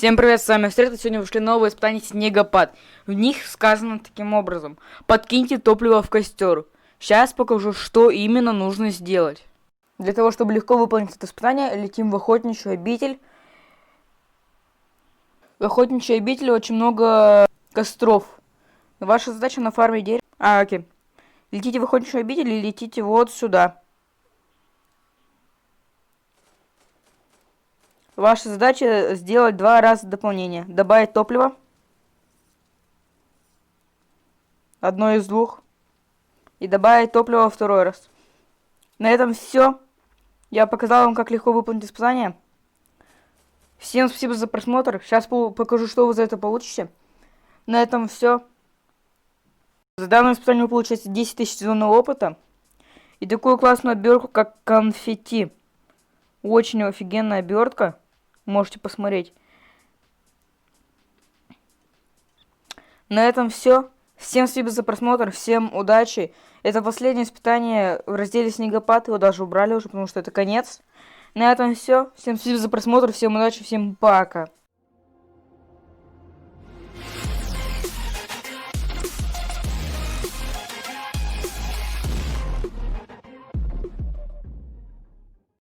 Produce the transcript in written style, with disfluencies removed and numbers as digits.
Всем привет, с вами Стрит, и сегодня вышли новые испытания Снегопад. В них сказано таким образом: подкиньте топливо в костер. Сейчас покажу, что именно нужно сделать. Для того, чтобы легко выполнить это испытание, летим в охотничью обитель. В охотничьей обители очень много костров. Ваша задача на фарме дерева. Окей. Летите в охотничью обитель и летите вот сюда. Ваша задача сделать 2 раза дополнение. Добавить топливо. Одно из двух. И добавить топливо второй раз. На этом все. Я показал вам, как легко выполнить испытание. Всем спасибо за просмотр. Сейчас покажу, что вы за это получите. На этом все. За данное испытание вы получаете 10 тысяч сезонного опыта. И такую классную обертку, как конфетти. Очень офигенная обертка. Можете посмотреть. На этом все. Всем спасибо за просмотр. Всем удачи. Это последнее испытание в разделе Снегопад. Его даже убрали уже, потому что это конец. На этом все. Всем спасибо за просмотр. Всем удачи. Всем пока.